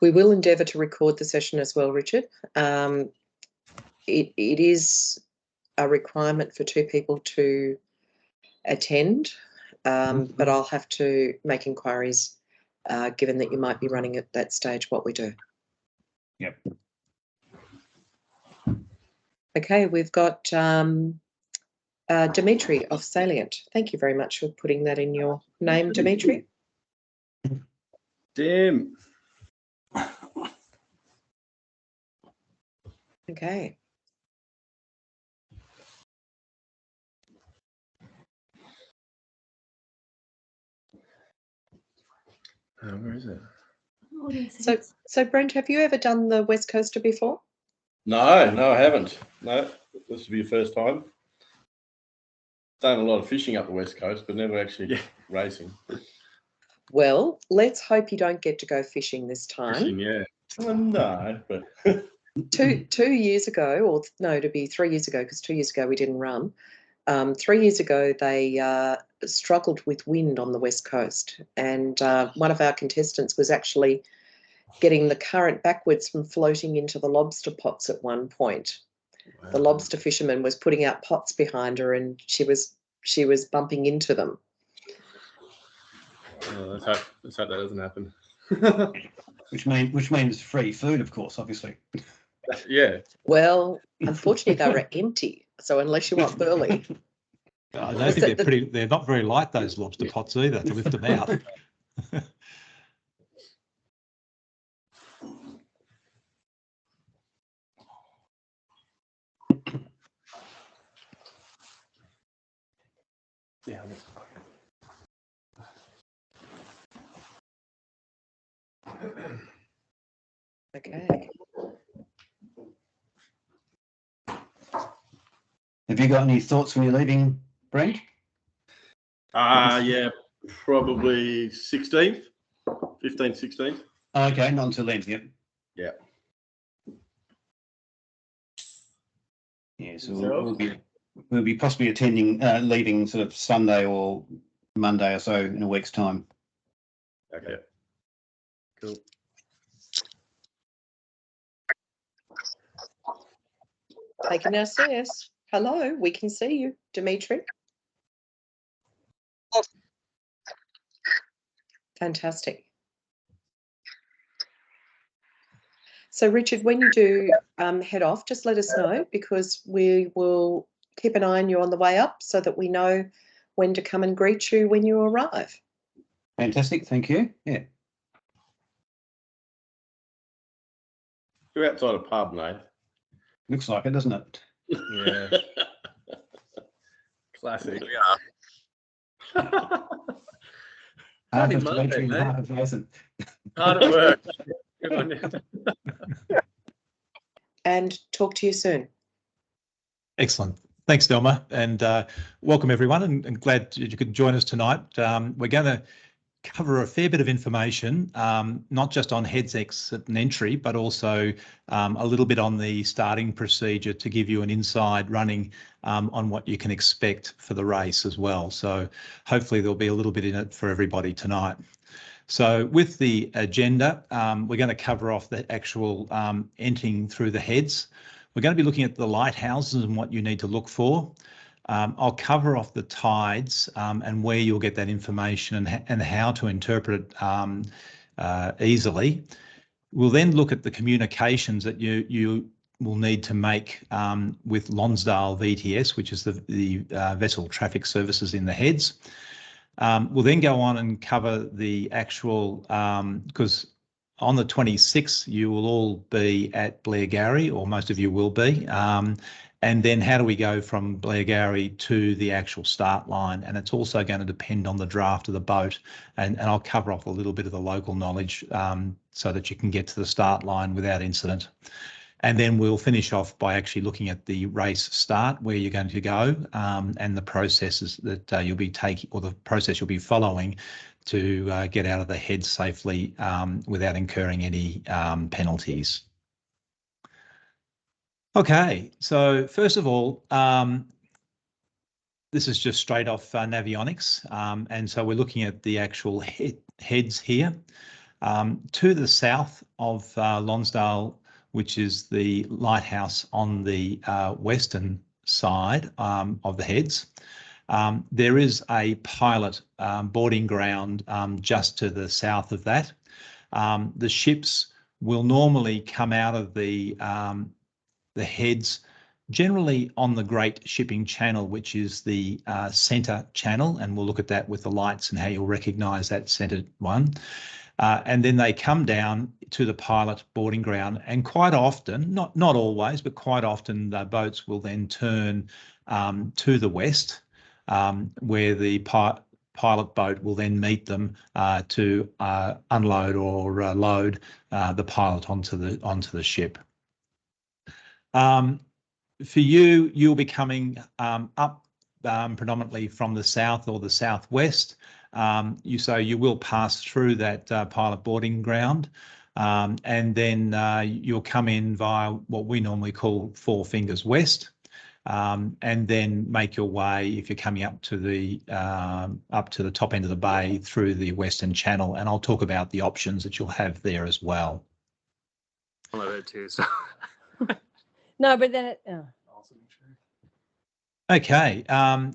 We will endeavour to record the session as well, Richard. It is a requirement for 2 people to attend, but I'll have to make inquiries, given that you might be running at that stage, what we do. Yep. Okay, we've got Dimitri of Salient. Thank you very much for putting that in your name, Dimitri. Damn. Okay. Where is it? So Brent, have you ever done the West Coaster before? No, I haven't. No, this will be your first time. Done a lot of fishing up the West Coast, but never actually racing. Well, let's hope you don't get to go fishing this time. Fishing, yeah. No, but two years ago, or no, to be 3 years ago, because 2 years ago we didn't run. 3 years ago, they struggled with wind on the West Coast, and one of our contestants was actually getting the current backwards from floating into the lobster pots at one point. Wow. The lobster fisherman was putting out pots behind her, and she was bumping into them. Oh, let's hope that doesn't happen. Which means free food, of course, obviously. Yeah. Well, unfortunately, they were empty. So unless you want burley. I don't think they're not very light, those lobster pots either, to lift them out. Yeah. Okay. Have you got any thoughts when you're leaving, Brent? Yeah, probably 16th, 15th, 16th. Okay, not until then, yep. Yeah. Yeah, so we'll be possibly attending, leaving sort of Sunday or Monday or so in a week's time. Okay. Cool. Taking our stairs. Hello, we can see you, Dimitri. Fantastic. So, Richard, when you do head off, just let us know, because we will keep an eye on you on the way up so that we know when to come and greet you when you arrive. Fantastic, thank you. Yeah. You're outside a pub, mate. Looks like it, doesn't it? Yeah. Classic. Hard at work. And talk to you soon. Excellent. Thanks, Delma, and welcome everyone, and glad you could join us tonight. We're going to cover a fair bit of information, not just on heads exit and entry, but also a little bit on the starting procedure to give you an inside running on what you can expect for the race as well. So hopefully there'll be a little bit in it for everybody tonight. So with the agenda, we're going to cover off the actual entering through the heads. We're going to be looking at the lighthouses and what you need to look for. I'll cover off the tides and where you'll get that information and how to interpret it easily. We'll then look at the communications that you will need to make with Lonsdale VTS, which is the vessel traffic services in the heads. We'll then go on and cover the actual, because on the 26th, you will all be at Blairgowrie, or most of you will be. And then how do we go from Blairgowrie to the actual start line? And it's also going to depend on the draft of the boat. And I'll cover off a little bit of the local knowledge so that you can get to the start line without incident. And then we'll finish off by actually looking at the race start, where you're going to go, and the processes that you'll be taking, or the process you'll be following to get out of the head safely without incurring any penalties. Okay, so first of all, this is just straight off Navionics, and so we're looking at the actual heads here. To the south of Lonsdale, which is the lighthouse on the western side of the Heads, there is a pilot boarding ground just to the south of that. The ships will normally come out of the Heads generally on the Great Shipping Channel, which is the centre channel, and we'll look at that with the lights and how you'll recognise that centre one. And then they come down to the pilot boarding ground, and quite often, not always, but quite often the boats will then turn to the west, where the pilot boat will then meet them to unload or load the pilot onto the ship. For you, you'll be coming up predominantly from the south or the southwest. So you will pass through that pilot boarding ground, and then you'll come in via what we normally call Four Fingers West, and then make your way, if you're coming up to the top end of the bay, through the Western Channel. And I'll talk about the options that you'll have there as well. I love it too. So. No, but then it. Okay,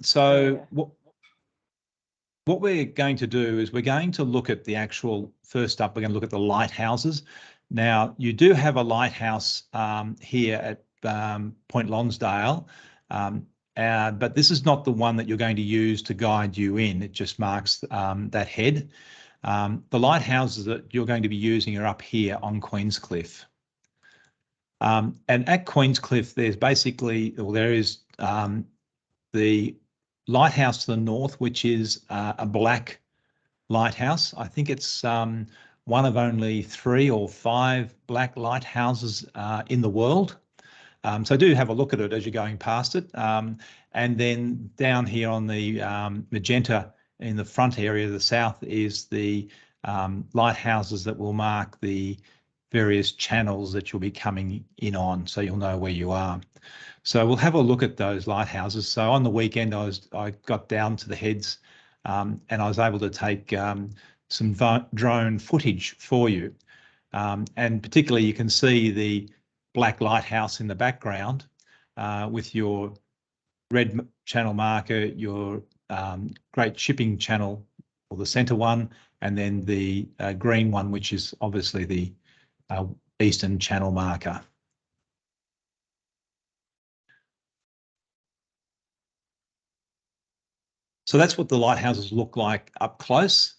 so what we're going to do is we're going to look at the actual, first up, we're going to look at the lighthouses. Now, you do have a lighthouse here at Point Lonsdale, but this is not the one that you're going to use to guide you in. It just marks that head. The lighthouses that you're going to be using are up here on Queenscliff. And at Queenscliff, there's basically, well, there is the lighthouse to the north, which is a black lighthouse. I think it's one of only 3 or 5 black lighthouses in the world. So do have a look at it as you're going past it. And then down here on the magenta in the front area of the south is the lighthouses that will mark the various channels that you'll be coming in on, so you'll know where you are. So we'll have a look at those lighthouses. So on the weekend, I got down to the Heads, and I was able to take some drone footage for you. And particularly you can see the black lighthouse in the background with your red channel marker, your Great Shipping Channel, or the centre one, and then the green one, which is obviously the Eastern Channel marker. So that's what the lighthouses look like up close.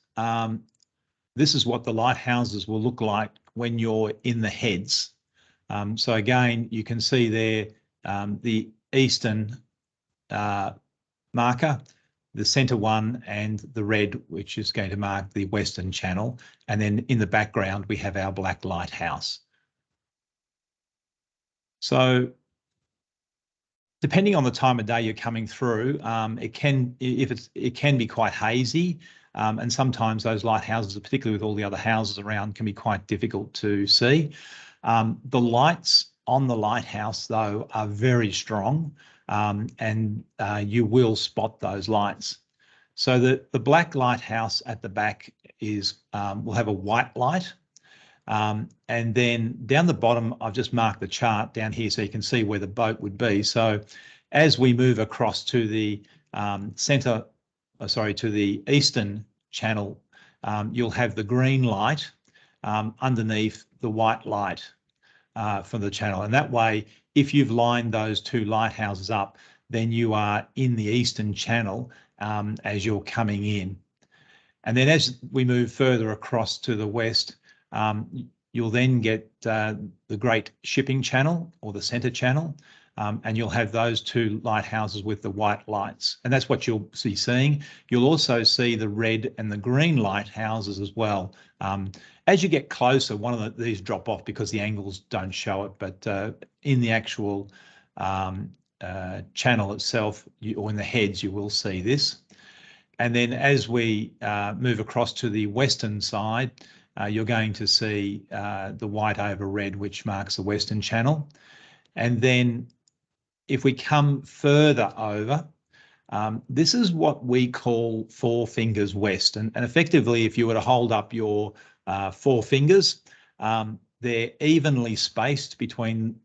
This is what the lighthouses will look like when you're in the Heads. So again, you can see there the Eastern marker, the centre one, and the red, which is going to mark the Western Channel. And then in the background, we have our black lighthouse. So depending on the time of day you're coming through, it can be quite hazy, and sometimes those lighthouses, particularly with all the other houses around, can be quite difficult to see. The lights on the lighthouse, though, are very strong, and you will spot those lights. So the black lighthouse at the back is will have a white light, and then down the bottom, I've just marked the chart down here so you can see where the boat would be. So as we move across to the to the Eastern Channel, you'll have the green light underneath the white light for the channel. And that way, if you've lined those 2 lighthouses up, then you are in the Eastern Channel as you're coming in. And then as we move further across to the west, you'll then get the Great Shipping Channel, or the Centre Channel, and you'll have those 2 lighthouses with the white lights. And that's what you'll be seeing. You'll also see the red and the green lighthouses as well. As you get closer, one of these drop off because the angles don't show it, but in the actual channel itself, or in the Heads, you will see this. And then as we move across to the western side, you're going to see the white over red, which marks the Western Channel. And then if we come further over, this is what we call Four Fingers West. And effectively, if you were to hold up your four fingers. They're evenly spaced between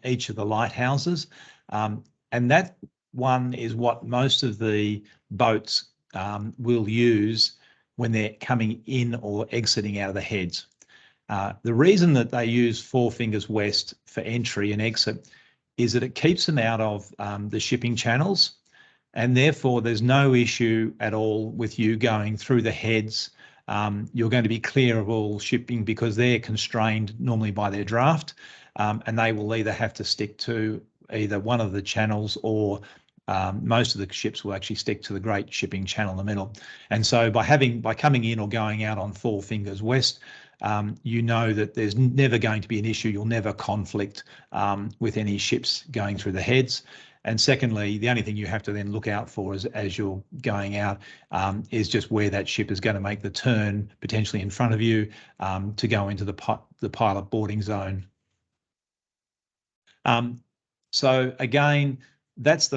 each of the lighthouses, and that one is what most of the boats will use when they're coming in or exiting out of the heads. The reason that they use four fingers west for entry and exit is that it keeps them out of the shipping channels, and therefore there's no issue at all with you going through the heads. You're going to be clear of all shipping because they're constrained normally by their draft, and they will either have to stick to either one of the channels or most of the ships will actually stick to the Great Shipping Channel in the middle. And so by coming in or going out on four fingers west, you know that there's never going to be an issue. You'll never conflict with any ships going through the heads. And secondly, the only thing you have to then look out for as you're going out is just where that ship is going to make the turn, potentially in front of you, to go into the pilot boarding zone. So again, that's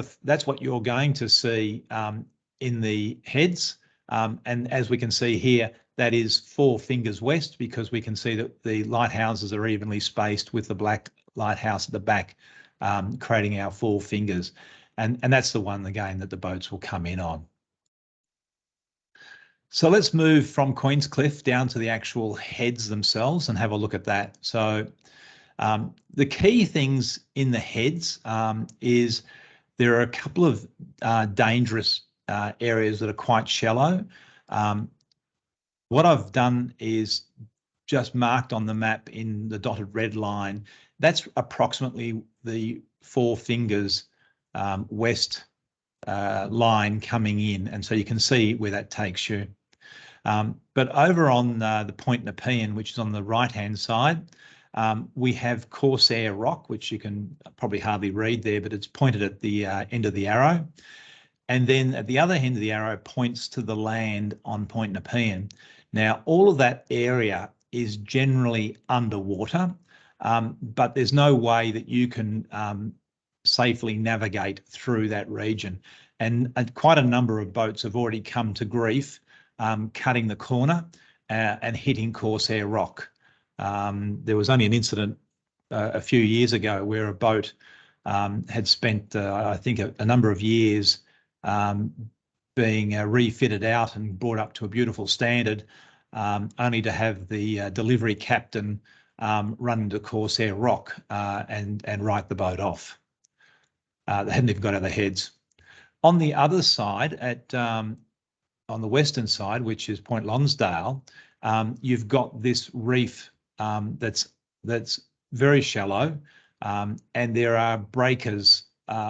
what you're going to see in the heads. And as we can see here, that is four fingers west, because we can see that the lighthouses are evenly spaced with the black lighthouse at the back, creating our four fingers. And that's the one, again, that the boats will come in on. So let's move from Queenscliff down to the actual heads themselves and have a look at that. So the key things in the heads is there are a couple of dangerous areas that are quite shallow. What I've done is just marked on the map in the dotted red line. That's approximately the four fingers west line coming in, and so you can see where that takes you. But over on the Point Nepean, which is on the right-hand side, we have Corsair Rock, which you can probably hardly read there, but it's pointed at the end of the arrow. And then at the other end of the arrow points to the land on Point Nepean. Now, all of that area is generally underwater, but there's no way that you can safely navigate through that region. And quite a number of boats have already come to grief cutting the corner and hitting Corsair Rock. There was only an incident a few years ago where a boat had spent, I think, a number of years being refitted out and brought up to a beautiful standard, only to have the delivery captain run into Corsair Rock and write the boat off. They hadn't even got out of the heads. On the other side, on the western side, which is Point Lonsdale, you've got this reef that's very shallow, and there are breakers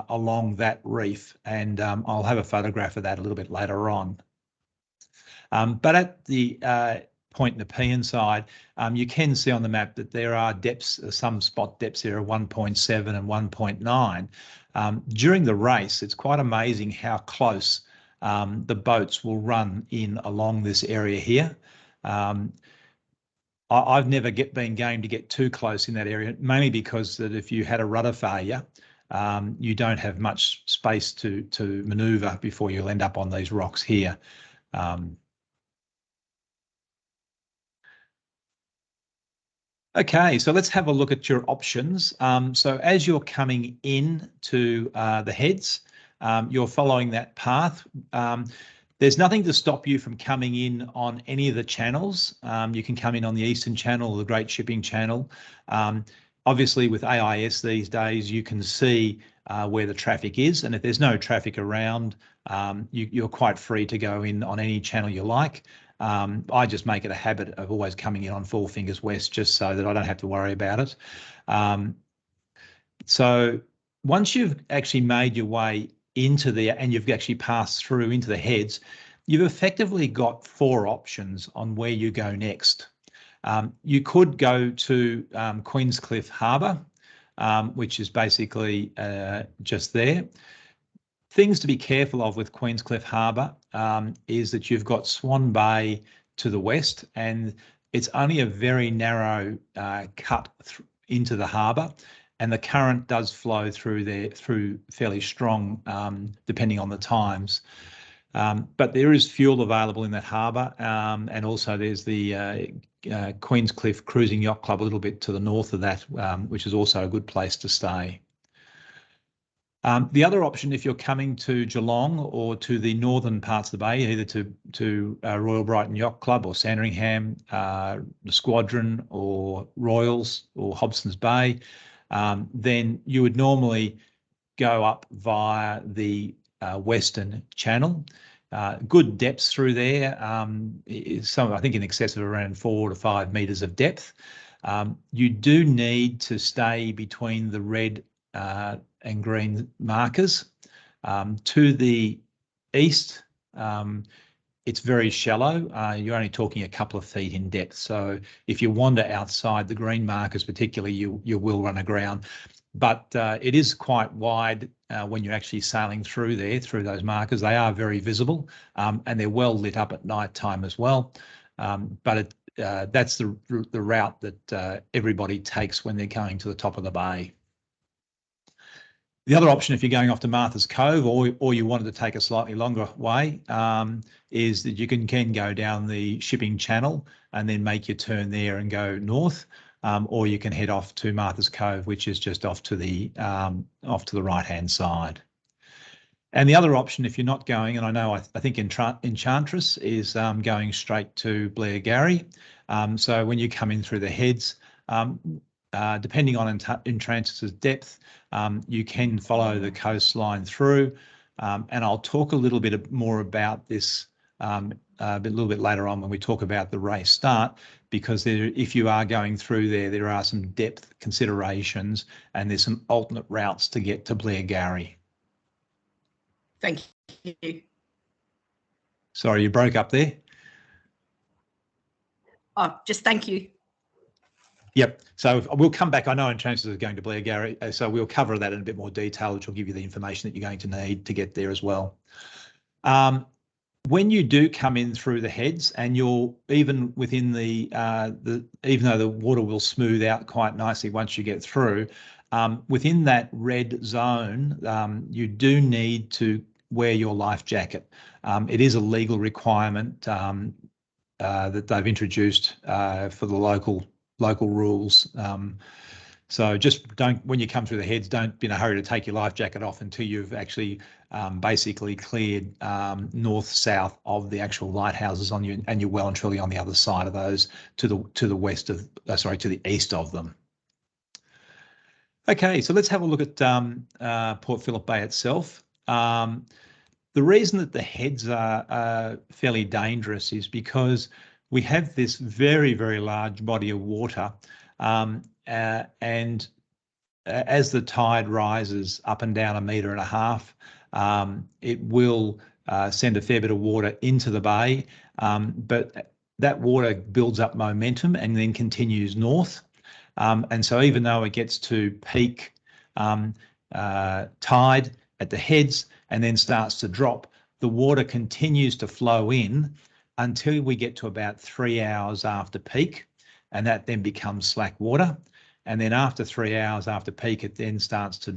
along that reef, and I'll have a photograph of that a little bit later on. But at the Point Nepean side, you can see on the map that there are depths, some spot depths there are 1.7 and 1.9. During the race, it's quite amazing how close the boats will run in along this area here. I've never been game to get too close in that area, mainly because that if you had a rudder failure, you don't have much space to manoeuvre before you'll end up on these rocks here. Okay, so let's have a look at your options. So as you're coming in to the heads, you're following that path. There's nothing to stop you from coming in on any of the channels. You can come in on the Eastern Channel or the Great Shipping Channel. Obviously, with AIS these days, you can see where the traffic is, and if there's no traffic around, you're quite free to go in on any channel you like. I just make it a habit of always coming in on Four Fingers West just so that I don't have to worry about it. So once you've actually made your way into there and you've actually passed through into the heads, you've effectively got four options on where you go next. You could go to Queenscliff Harbour, which is basically just there. Things to be careful of with Queenscliff Harbour is that you've got Swan Bay to the west, and it's only a very narrow cut into the harbour, and the current does flow through there through fairly strong, depending on the times. But there is fuel available in that harbour, and also there's the Queenscliff Cruising Yacht Club a little bit to the north of that, which is also a good place to stay. The other option, if you're coming to Geelong or to the northern parts of the bay, either to Royal Brighton Yacht Club or Sandringham, the Squadron or Royals or Hobson's Bay, then you would normally go up via the Western Channel. Good depths through there, I think in excess of around 4 to 5 metres of depth. You do need to stay between the red and green markers. To the east, it's very shallow. You're only talking a couple of feet in depth. So if you wander outside the green markers particularly, you will run aground. But it is quite wide when you're actually sailing through there, through those markers. They are very visible and they're well lit up at night time as well. But that's the route that everybody takes when they're going to the top of the bay. The other option, if you're going off to Martha's Cove or you wanted to take a slightly longer way, is that you can go down the shipping channel and then make your turn there and go north, or you can head off to Martha's Cove, which is just off to the right-hand side. And the other option, if you're not going, and I know I think Enchantress is going straight to Blairgowrie. So when you come in through the heads, depending on Enchantress's depth, you can follow the coastline through. And I'll talk a little bit more about this a little bit later on when we talk about the race start, because if you are going through there are some depth considerations and there's some alternate routes to get to Blairgowrie. Thank you. Sorry, you broke up there. Oh, just thank you. Yep. So we'll come back. I know Enchantress is going to Blairgowrie, so we'll cover that in a bit more detail, which will give you the information that you're going to need to get there as well. When you do come in through the heads, and you're even within even though the water will smooth out quite nicely once you get through, within that red zone, you do need to wear your life jacket. It is a legal requirement that they've introduced for the local rules. So just when you come through the heads, don't be in a hurry to take your life jacket off until you've actually basically cleared north-south of the actual lighthouses on you, and you're well and truly on the other side of those to the west of, to the east of them. Okay, so let's have a look at Port Phillip Bay itself. The reason that the heads are fairly dangerous is because we have this very, very large body of water, and as the tide rises up and down 1.5 meters, it will send a fair bit of water into the bay, but that water builds up momentum and then continues north. And so even though it gets to peak tide at the heads and then starts to drop, the water continues to flow in until we get to about 3 hours after peak, and that then becomes slack water. And then after 3 hours after peak, it then starts to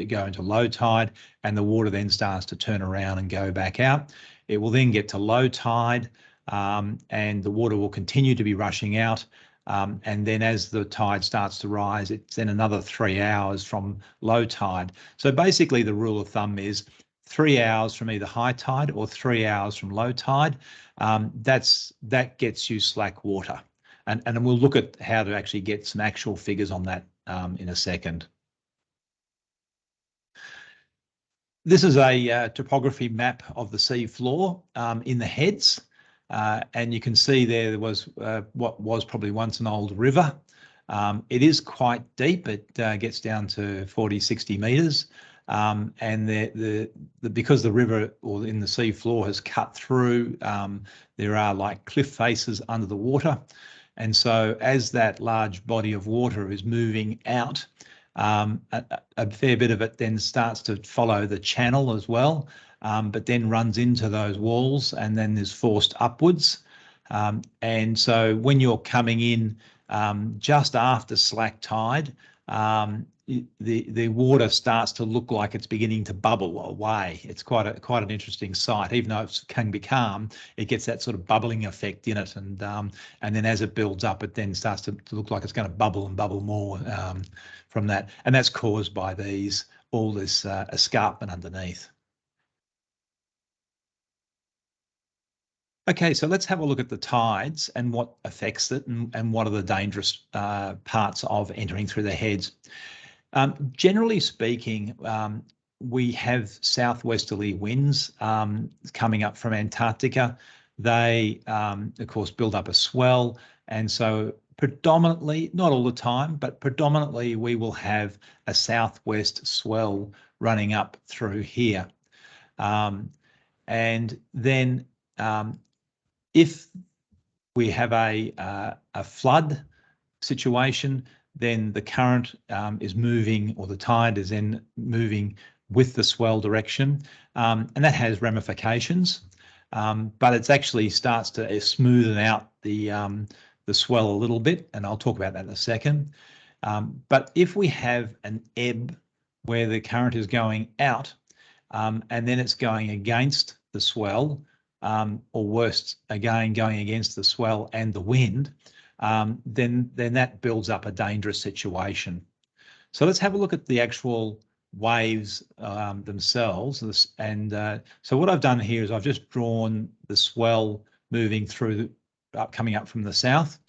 go into low tide, and the water then starts to turn around and go back out. It will then get to low tide, and the water will continue to be rushing out. And then as the tide starts to rise, it's then another 3 hours from low tide. So basically the rule of thumb is 3 hours from either high tide or 3 hours from low tide. That gets you slack water. And we'll look at how to actually get some actual figures on that in a second. This is a topography map of the sea floor in the heads. And you can see there was what was probably once an old river. It is quite deep. It gets down to 40, 60 metres. And because the river or in the sea floor has cut through, there are like cliff faces under the water. And so as that large body of water is moving out, a fair bit of it then starts to follow the channel as well, but then runs into those walls and then is forced upwards. And so when you're coming in just after slack tide, the water starts to look like it's beginning to bubble away. It's quite an interesting sight. Even though it can be calm, it gets that sort of bubbling effect in it, and then as it builds up, it then starts to look like it's going to bubble and bubble more from that, and that's caused by all this escarpment underneath. Okay, so let's have a look at the tides and what affects it, and what are the dangerous parts of entering through the heads. Generally speaking, we have southwesterly winds coming up from Antarctica. They, of course, build up a swell, and so predominantly, not all the time, but predominantly we will have a southwest swell running up through here. And then if we have a flood situation, then the current is moving, or the tide is then moving with the swell direction, and that has ramifications. But it actually starts to smoothen out the swell a little bit, and I'll talk about that in a second. But if we have an ebb where the current is going out, and then it's going against the swell, or worse again, going against the swell and the wind, then that builds up a dangerous situation. So let's have a look at the actual waves themselves. And so what I've done here is I've just drawn the swell moving through, coming up from the south.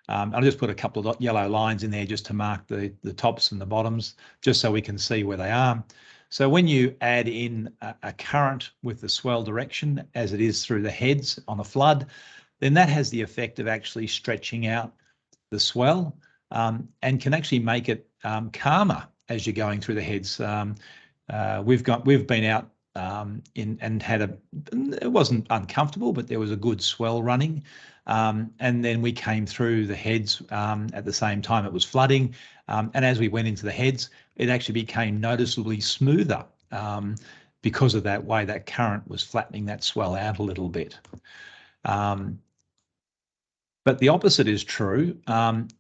I'll just put a couple of yellow lines in there just to mark the tops and the bottoms, just so we can see where they are. So when you add in a current with the swell direction, as it is through the heads on a flood, then that has the effect of actually stretching out the swell, and can actually make it calmer as you're going through the heads. We've been out and had it wasn't uncomfortable, but there was a good swell running, and then we came through the heads at the same time it was flooding, and as we went into the heads, it actually became noticeably smoother because of that way that current was flattening that swell out a little bit. But the opposite is true.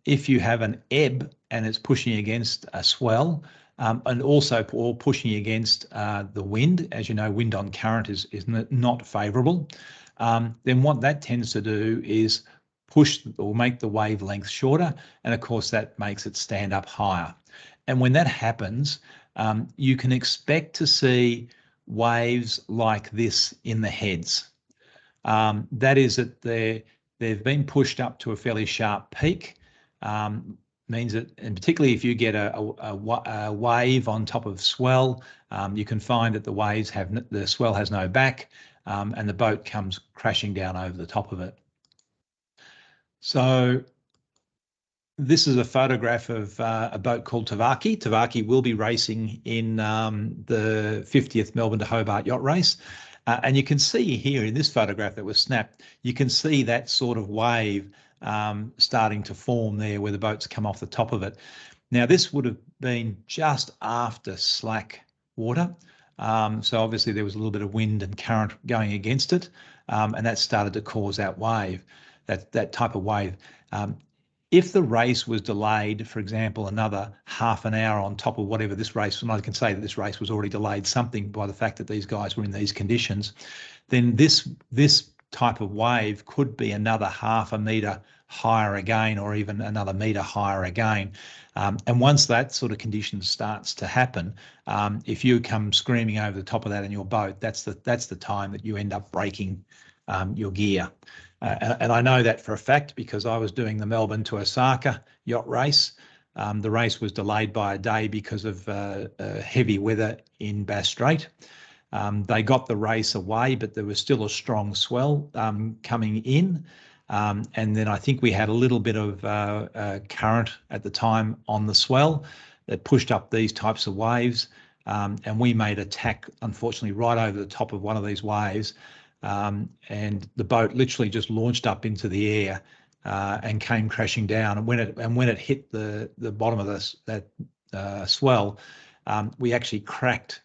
If you have an ebb and it's pushing against a swell, and also pushing against the wind, as you know, wind on current is not favourable, then what that tends to do is push or make the wavelength shorter, and of course that makes it stand up higher. And when that happens, you can expect to see waves like this in the heads. That is that they've been pushed up to a fairly sharp peak. Means that, and particularly if you get a wave on top of swell, you can find that the swell has no back, and the boat comes crashing down over the top of it. So this is a photograph of a boat called Tavaki. Tavaki will be racing in the 50th Melbourne to Hobart yacht race. And you can see here in this photograph that was snapped, you can see that sort of wave starting to form there where the boats come off the top of it. Now, this would have been just after slack water. So obviously there was a little bit of wind and current going against it, and that started to cause that wave, that type of wave. If the race was delayed, for example, another half an hour on top of whatever this race, and I can say that this race was already delayed something by the fact that these guys were in these conditions, then this type of wave could be another half a metre higher again, or even another metre higher again. And once that sort of condition starts to happen, if you come screaming over the top of that in your boat, that's the time that you end up breaking your gear. And I know that for a fact because I was doing the Melbourne to Osaka yacht race. The race was delayed by a day because of heavy weather in Bass Strait. They got the race away, but there was still a strong swell coming in. And then I think we had a little bit of current at the time on the swell that pushed up these types of waves. And we made a tack, unfortunately, right over the top of one of these waves. And the boat literally just launched up into the air and came crashing down. And when it hit the bottom of that swell, we actually cracked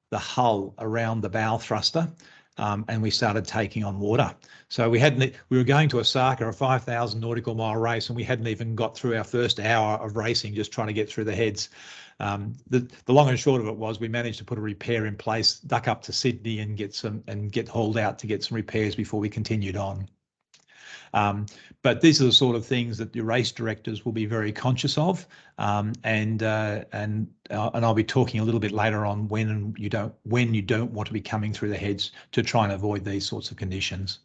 the hull around the bow thruster, and we started taking on water. So we were going to Osaka, a 5,000 nautical mile race, and we hadn't even got through our first hour of racing, just trying to get through the heads. The long and short of it was we managed to put a repair in place, duck up to Sydney and get hauled out to get some repairs before we continued on. But these are the sort of things that your race directors will be very conscious of, and I'll be talking a little bit later on when you don't want to be coming through the heads to try and avoid these sorts of conditions.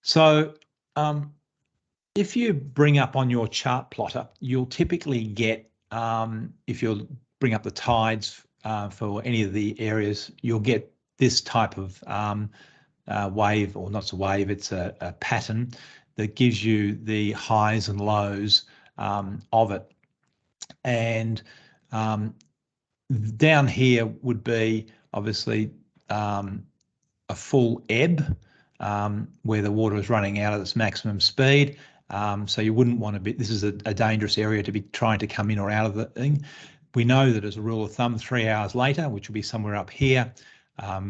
So if you bring up on your chart plotter, you'll typically get, if you bring up the tides for any of the areas, you'll get this type of wave, or not a wave, it's a pattern that gives you the highs and lows of it. And down here would be obviously a full ebb where the water is running out at its maximum speed. So you wouldn't want to be, this is a dangerous area to be trying to come in or out of the thing. We know that as a rule of thumb, 3 hours later, which will be somewhere up here,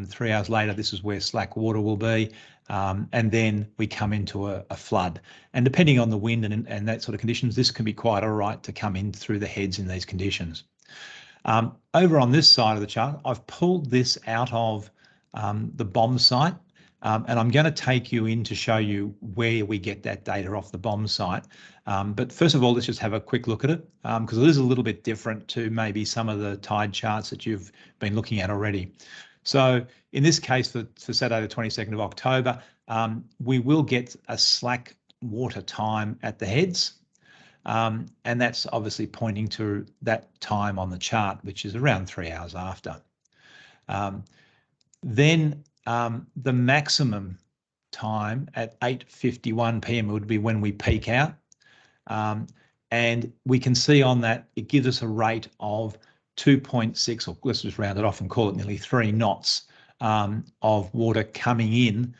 3 hours later, this is where slack water will be, and then we come into a flood. And depending on the wind and that sort of conditions, this can be quite all right to come in through the heads in these conditions. Over on this side of the chart, I've pulled this out of the bomb site, and I'm going to take you in to show you where we get that data off the bomb site. But first of all, let's just have a quick look at it, because it is a little bit different to maybe some of the tide charts that you've been looking at already. So in this case, for Saturday the 22nd of October, we will get a slack water time at the heads. And that's obviously pointing to that time on the chart, which is around 3 hours after. Then the maximum time at 8:51 p.m. would be when we peak out. And we can see on that, it gives us a rate of 2.6, or let's just round it off and call it nearly 3 knots of water coming in.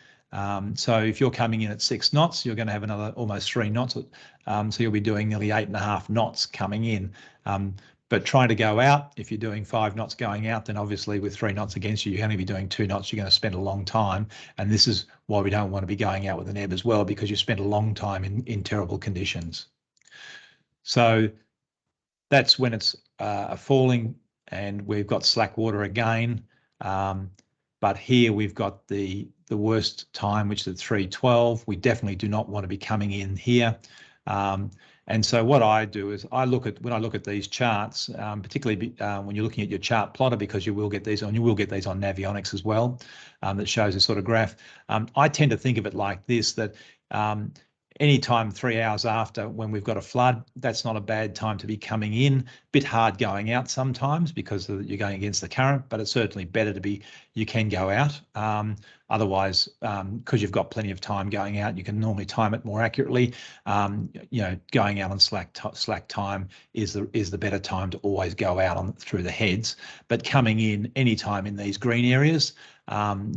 So if you're coming in at 6 knots, you're going to have another almost 3 knots. So you'll be doing nearly 8.5 knots coming in. But trying to go out, if you're doing 5 knots going out, then obviously with 3 knots against you, you're only be doing 2 knots. You're going to spend a long time. And this is why we don't want to be going out with an ebb as well, because you spend a long time in terrible conditions. So that's when it's falling, and we've got slack water again. But here we've got the worst time, which is at 3:12. We definitely do not want to be coming in here. And so what I do is when I look at these charts, particularly when you're looking at your chart plotter, because you will get these on Navionics as well, that shows this sort of graph. I tend to think of it like this, that anytime 3 hours after, when we've got a flood, that's not a bad time to be coming in. Bit hard going out sometimes because you're going against the current, but it's certainly better to be, you can go out. Otherwise, because you've got plenty of time going out, you can normally time it more accurately. Going out on slack time is the better time to always go out through the heads. But coming in any time in these green areas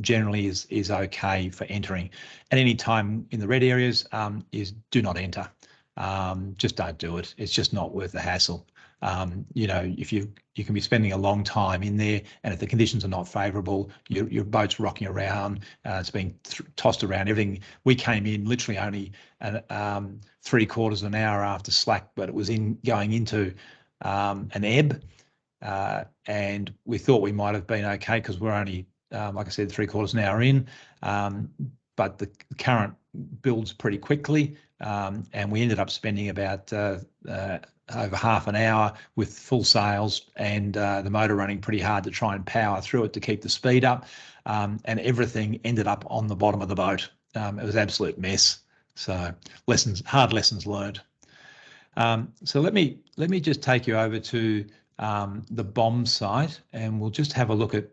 generally is okay for entering. And any time in the red areas is do not enter. Just don't do it. It's just not worth the hassle. If you can be spending a long time in there, and if the conditions are not favourable, your boat's rocking around, it's being tossed around, everything. We came in literally only 3/4 of an hour after slack, but it was going into an ebb, and we thought we might have been okay because we're only, like I said, 3/4 an hour in, but the current builds pretty quickly, and we ended up spending about over half an hour with full sails and the motor running pretty hard to try and power through it to keep the speed up, and everything ended up on the bottom of the boat. It was an absolute mess. So hard lessons learned. So let me just take you over to the bomb site, and we'll just have a look at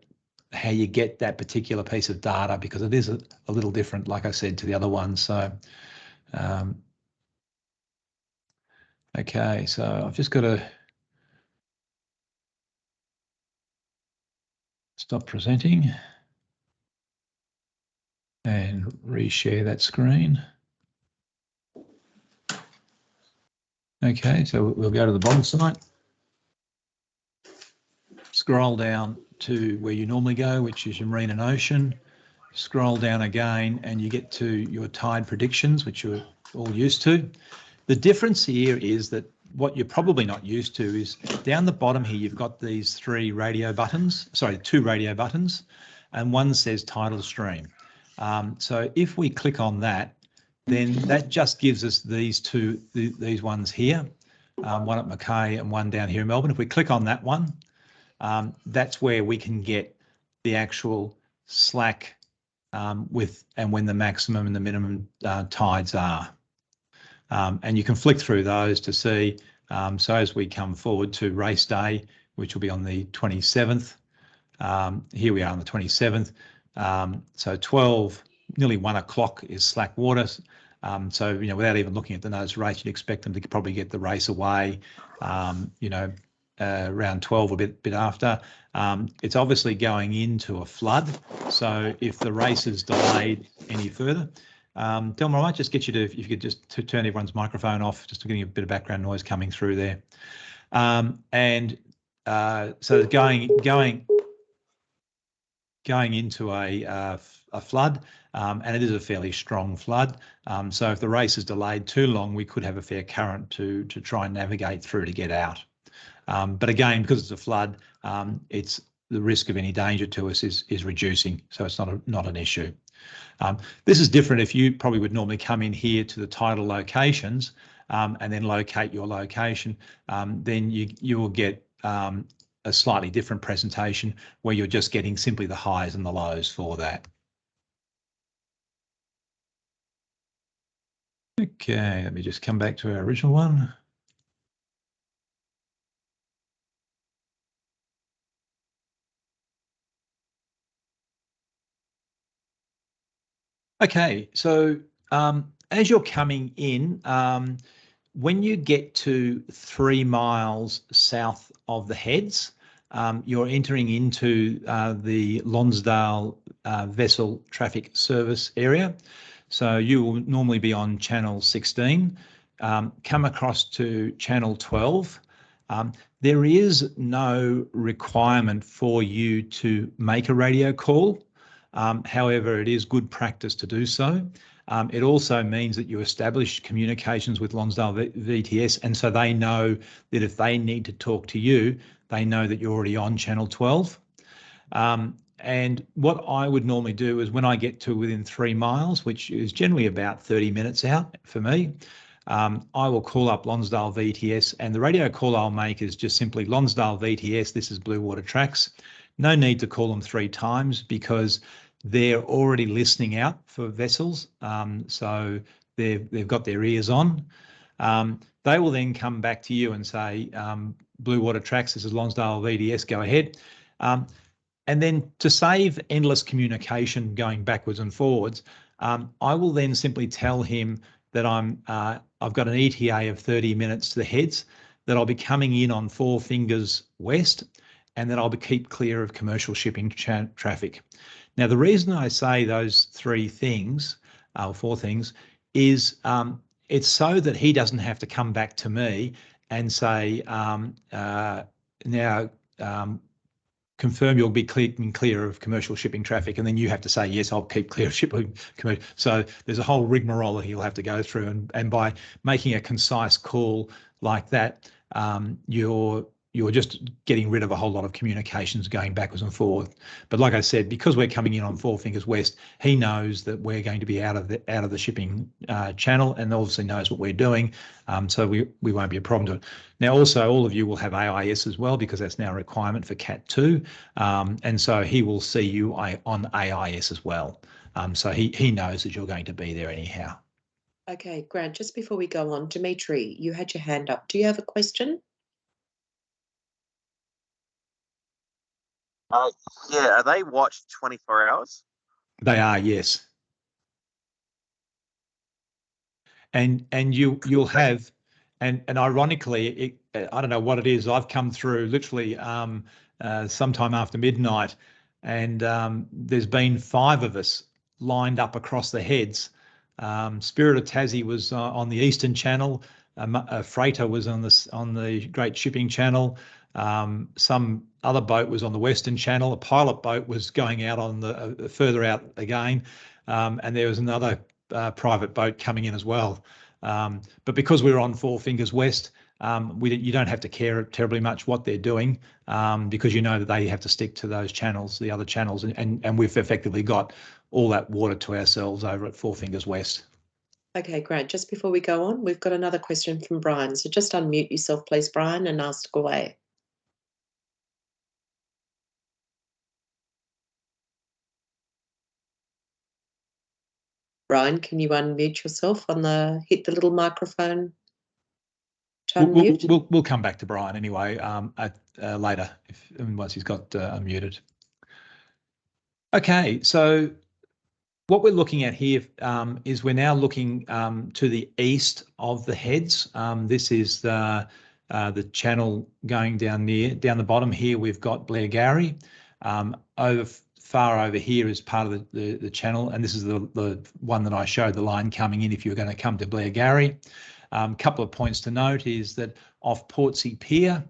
how you get that particular piece of data, because it is a little different, like I said, to the other ones. So okay, so I've just got to stop presenting and reshare that screen. Okay, so we'll go to the bomb site. Just scroll down to where you normally go, which is your marine and ocean. Scroll down again and you get to your tide predictions, which you're all used to. The difference here is that what you're probably not used to is down the bottom here, you've got these two radio buttons, and one says tidal stream. So if we click on that, then that just gives us these these ones here, one at Mackay and one down here in Melbourne. If we click on that one, that's where we can get the actual slack with and when the maximum and the minimum tides are. And you can flick through those to see. So as we come forward to race day, which will be on the 27th, here we are on the 27th. So 12, nearly 1 o'clock is slack water. So, you know, without even looking at the notice race, you'd expect them to probably get the race away, you know, around 12 or a bit after. It's obviously going into a flood. So if the race is delayed any further, Delma, I might just get you to, if you could just turn everyone's microphone off, just getting a bit of background noise coming through there. So going into a flood, and it is a fairly strong flood. So if the race is delayed too long, we could have a fair current to try and navigate through to get out. But again, because it's a flood, it's the risk of any danger to us is reducing, so it's not an issue. This is different. If you probably would normally come in here to the tidal locations and then locate your location, then you will get a slightly different presentation where you're just getting simply the highs and the lows for that. Okay, let me just come back to our original one. Okay, so as you're coming in, when you get to 3 miles south of the Heads, you're entering into the Lonsdale vessel traffic service area. So you will normally be on channel 16, come across to channel 12. There is no requirement for you to make a radio call. However, it is good practice to do so. It also means that you establish communications with Lonsdale VTS, and so they know that if they need to talk to you, they know that you're already on channel 12. And what I would normally do is when I get to within 3 miles, which is generally about 30 minutes out for me, I will call up Lonsdale VTS, and the radio call I'll make is just simply Lonsdale VTS, this is Blue Water Tracks. No need to call them 3 times because they're already listening out for vessels. So they've got their ears on. They will then come back to you and say, Blue Water Tracks, this is Lonsdale VTS, go ahead. And then to save endless communication going backwards and forwards, I will then simply tell him that I've got an ETA of 30 minutes to the Heads, that I'll be coming in on 4 Fingers West, and that I'll keep clear of commercial shipping traffic. Now, the reason I say those 3 things, 4 things, is it's so that he doesn't have to come back to me and say, confirm you'll be clear of commercial shipping traffic, and then you have to say, yes, I'll keep clear of shipping. So there's a whole rigmarole that he'll have to go through, and by making a concise call like that, you're just getting rid of a whole lot of communications going backwards and forward. But like I said, because we're coming in on 4 Fingers West, he knows that we're going to be out of the shipping channel, and obviously knows what we're doing. So we won't be a problem to it. Now, also, all of you will have AIS as well, because that's now a requirement for Cat 2. And so he will see you on AIS as well. So he knows that you're going to be there anyhow. Okay, Grant, just before we go on, Dimitri, you had your hand up. Do you have a question? Yeah, are they watched 24 hours? They are, yes. And you'll have, and ironically, I don't know what it is. I've come through literally sometime after midnight, and there's been 5 of us lined up across the Heads. Spirit of Tassie was on the Eastern Channel. A freighter was on the Great Shipping Channel. Some other boat was on the Western Channel. A pilot boat was going out on the further out again, and there was another private boat coming in as well. But because we're on Four Fingers West, you don't have to care terribly much what they're doing, because you know that they have to stick to those channels, the other channels, and we've effectively got all that water to ourselves over at Four Fingers West. Okay, Grant, just before we go on, we've got another question from Brian. So just unmute yourself, please, Brian, and ask away. Brian, can you unmute yourself hit the little microphone to unmute? We'll come back to Brian anyway later once he's got unmuted. Okay, so what we're looking at here is we're now looking to the east of the heads. This is the channel going down the bottom here. We've got Blairgowrie. Far over here is part of the channel, and this is the one that I showed the line coming in if you were going to come to Blairgowrie. Couple of points to note is that off Portsea Pier,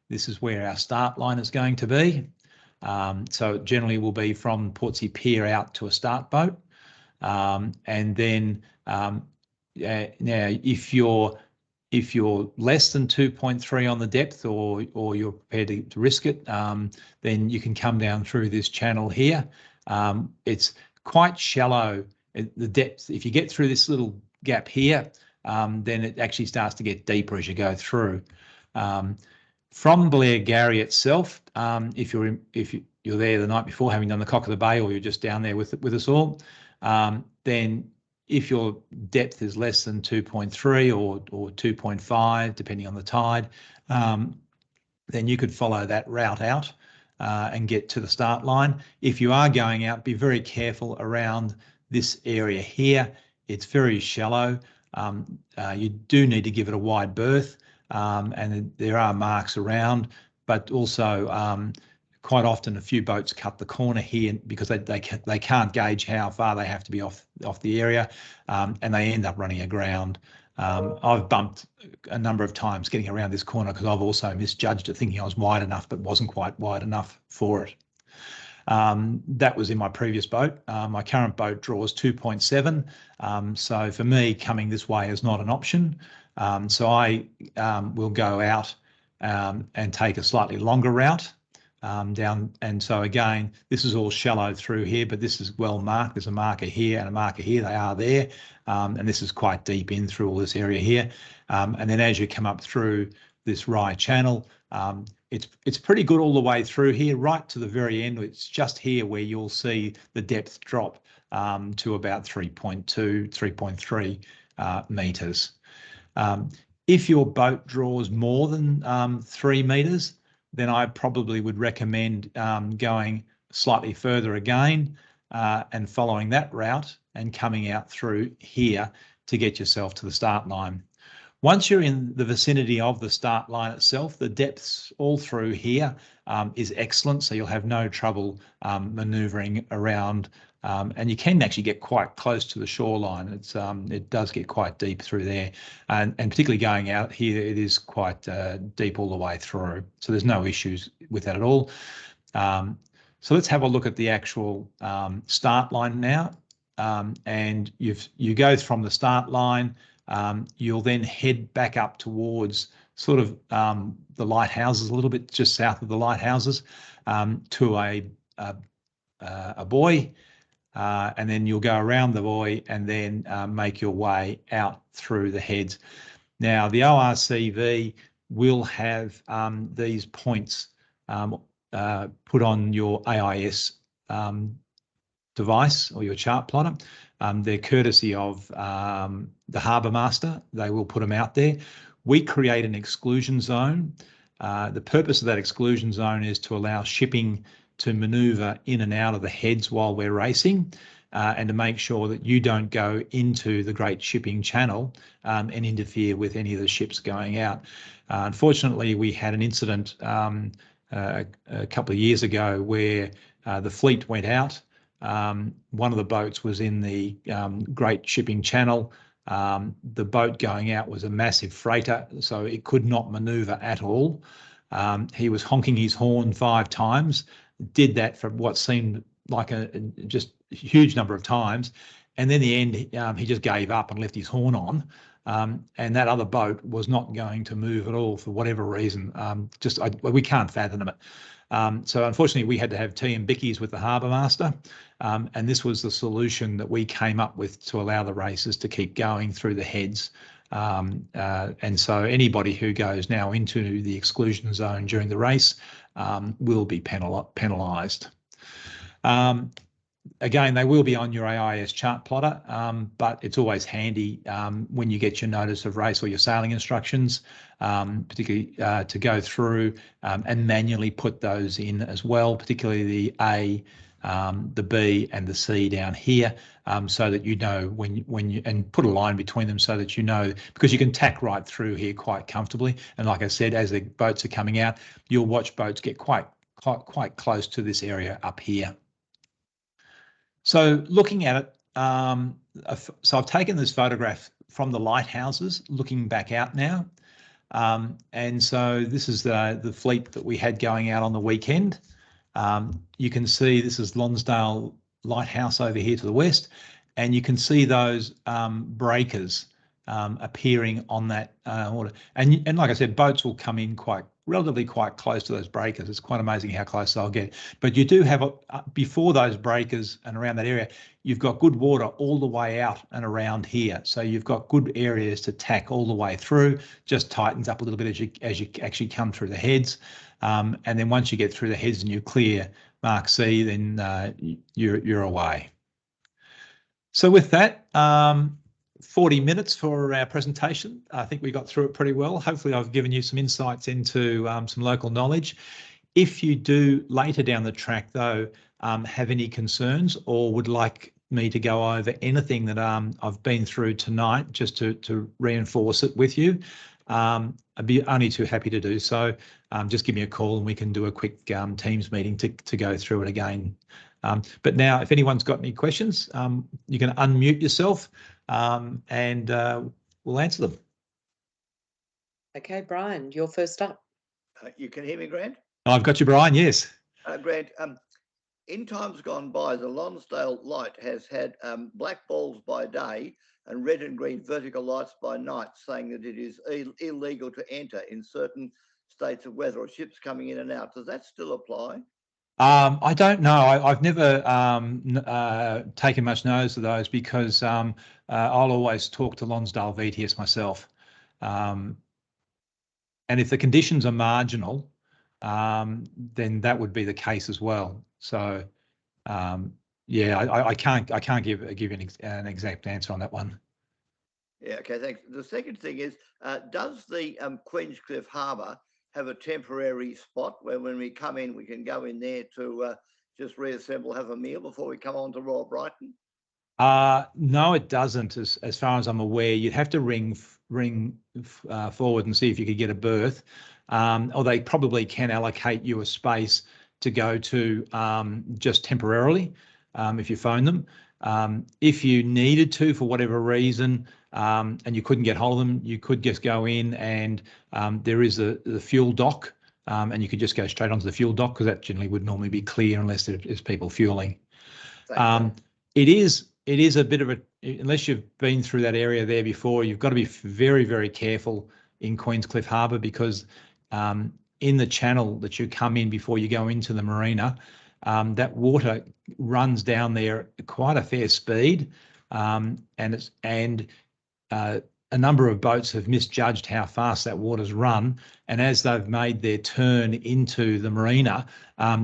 this is where our start line is going to be. So it generally will be from Portsea Pier out to a start boat. And then now if you're less than 2.3 on the depth, or you're prepared to risk it, then you can come down through this channel here. It's quite shallow, the depth. If you get through this little gap here, then it actually starts to get deeper as you go through. From Blairgowrie itself, if you're there the night before, having done the Cock of the Bay, or you're just down there with us all, then if your depth is less than 2.3 or 2.5, depending on the tide, then you could follow that route out and get to the start line. If you are going out, be very careful around this area here. It's very shallow. You do need to give it a wide berth, and there are marks around, but also quite often a few boats cut the corner here because they can't gauge how far they have to be off the area, and they end up running aground. I've bumped a number of times getting around this corner because I've also misjudged it, thinking I was wide enough but wasn't quite wide enough for it. That was in my previous boat. My current boat draws 2.7, so for me coming this way is not an option. So I will go out and take a slightly longer route down, and so again this is all shallow through here, but this is well marked. There's a marker here and a marker here. They are there, and this is quite deep in through all this area here, and then as you come up through this Rye Channel, it's pretty good all the way through here right to the very end. It's just here where you'll see the depth drop to about 3.2 3.3 meters. If your boat draws more than 3 meters, then I probably would recommend going slightly further again and following that route and coming out through here to get yourself to the start line. Once you're in the vicinity of the start line itself, the depths all through here is excellent, so you'll have no trouble manoeuvring around, and you can actually get quite close to the shoreline. It does get quite deep through there, and particularly going out here, it is quite deep all the way through, so there's no issues with that at all. So let's have a look at the actual start line now, and you go from the start line. You'll then head back up towards sort of the lighthouses, a little bit just south of the lighthouses, to a buoy, and then you'll go around the buoy and then make your way out through the heads. Now the ORCV will have these points put on your AIS device or your chart plotter. They're courtesy of the harbour master. They will put them out there. We create an exclusion zone. The purpose of that exclusion zone is to allow shipping to manoeuvre in and out of the heads while we're racing, and to make sure that you don't go into the Great Shipping Channel and interfere with any of the ships going out. Unfortunately, we had an incident a couple of years ago where the fleet went out. One of the boats was in the Great Shipping Channel. The boat going out was a massive freighter, so it could not manoeuvre at all. He was honking his horn 5 times, did that for what seemed like a just huge number of times. And then in the end, he just gave up and left his horn on. And that other boat was not going to move at all for whatever reason. We can't fathom it. So unfortunately, we had to have tea and bickies with the harbour master, and this was the solution that we came up with to allow the races to keep going through the heads. And so anybody who goes now into the exclusion zone during the race will be penalised. Again, they will be on your AIS chart plotter, but it's always handy when you get your notice of race or your sailing instructions, particularly to go through and manually put those in as well, particularly the A, the B and the C down here, so that you know when you, and put a line between them so that you know, because you can tack right through here quite comfortably. And like I said, as the boats are coming out, you'll watch boats get quite close to this area up here. So looking at it, so I've taken this photograph from the lighthouses looking back out now. And so this is the fleet that we had going out on the weekend. You can see this is Lonsdale Lighthouse over here to the west, and you can see those breakers appearing on that water. And like I said, boats will come in relatively quite close to those breakers. It's quite amazing how close they'll get. But you do have, before those breakers and around that area, you've got good water all the way out and around here. So you've got good areas to tack all the way through, just tightens up a little bit as you actually come through the heads. And then once you get through the heads and you clear Mark C, then you're away. So with that, 40 minutes for our presentation. I think we got through it pretty well. Hopefully I've given you some insights into some local knowledge. If you do later down the track though, have any concerns or would like me to go over anything that I've been through tonight just to reinforce it with you, I'd be only too happy to do so. Just give me a call and we can do a quick Teams meeting to go through it again. But now if anyone's got any questions, you can unmute yourself and we'll answer them. Okay, Brian, you're first up. You can hear me, Grant? I've got you, Brian, yes. Grant, in times gone by, the Lonsdale Light has had black balls by day and red and green vertical lights by night, saying that it is illegal to enter in certain states of weather or ships coming in and out. Does that still apply? I don't know. I've never taken much notice of those because I'll always talk to Lonsdale VTS myself. And if the conditions are marginal, then that would be the case as well. So, yeah, I can't give an exact answer on that one. Yeah, okay, thanks. The second thing is, does the Queenscliff Harbour have a temporary spot where when we come in, we can go in there to just reassemble, have a meal before we come on to Royal Brighton? No, it doesn't. As far as I'm aware, you'd have to ring forward and see if you could get a berth, or they probably can allocate you a space to go to just temporarily if you phone them. If you needed to for whatever reason and you couldn't get hold of them, you could just go in and there is the fuel dock and you could just go straight onto the fuel dock because that generally would normally be clear unless there's people fueling. It is a bit of unless you've been through that area there before, you've got to be very, very careful in Queenscliff Harbour because in the channel that you come in before you go into the marina, that water runs down there at quite a fair speed, and a number of boats have misjudged how fast that water's run, and as they've made their turn into the marina,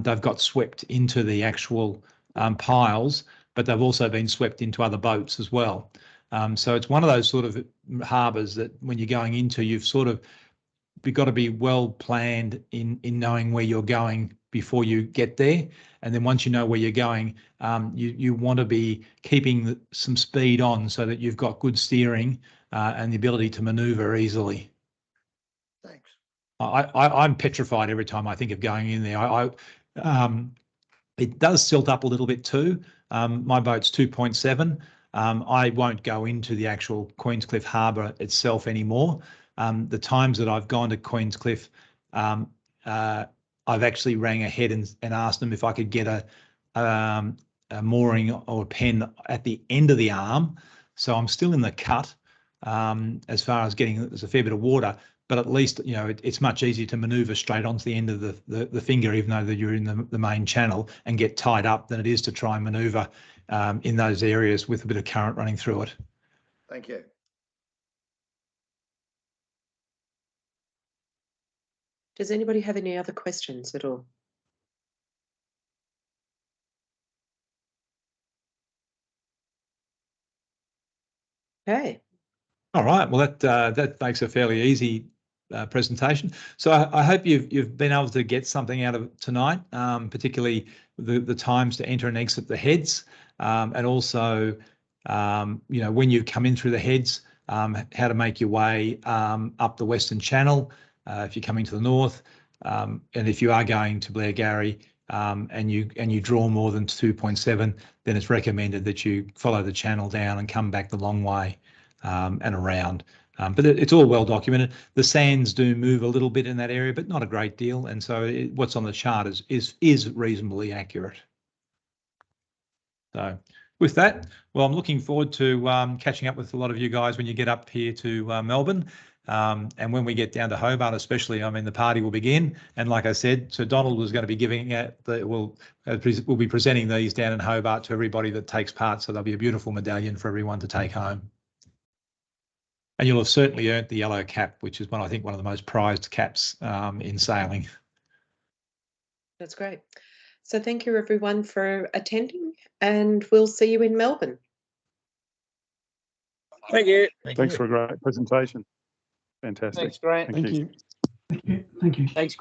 they've got swept into the actual piles, but they've also been swept into other boats as well. So it's one of those sort of harbours that when you're going into, you've got to be well planned in knowing where you're going before you get there. And then once you know where you're going, you want to be keeping some speed on so that you've got good steering and the ability to manoeuvre easily. Thanks. I'm petrified every time I think of going in there. It does tilt up a little bit too. My boat's 2.7. I won't go into the actual Queenscliff Harbour itself anymore. The times that I've gone to Queenscliff, I've actually rang ahead and asked them if I could get a mooring or a pen at the end of the arm. So I'm still in the cut as far as getting, there's a fair bit of water, but at least, you know, it's much easier to manoeuvre straight onto the end of the finger, even though you're in the main channel, and get tied up, than it is to try and manoeuvre in those areas with a bit of current running through it. Thank you. Does anybody have any other questions at all? Okay. All right. Well, that makes a fairly easy presentation. So I hope you've been able to get something out of it tonight, particularly the times to enter and exit the heads, and also you know, when you come in through the heads, how to make your way up the Western Channel if you're coming to the north, and if you are going to Blairgowrie and you draw more than 2.7, then it's recommended that you follow the channel down and come back the long way and around. But it's all well documented. The sands do move a little bit in that area, but not a great deal. And so what's on the chart is reasonably accurate. So with that, well, I'm looking forward to catching up with a lot of you guys when you get up here to Melbourne. And when we get down to Hobart, especially, I mean, the party will begin. And like I said, Sir Donald was going to be giving out, we'll be presenting these down in Hobart to everybody that takes part. So there'll be a beautiful medallion for everyone to take home. And you'll have certainly earned the yellow cap, which is one of the most prized caps in sailing. That's great. So thank you everyone for attending, and we'll see you in Melbourne. Thank you. Thanks for a great presentation. Fantastic. Thanks, Grant. Thank you. Thanks, Grant.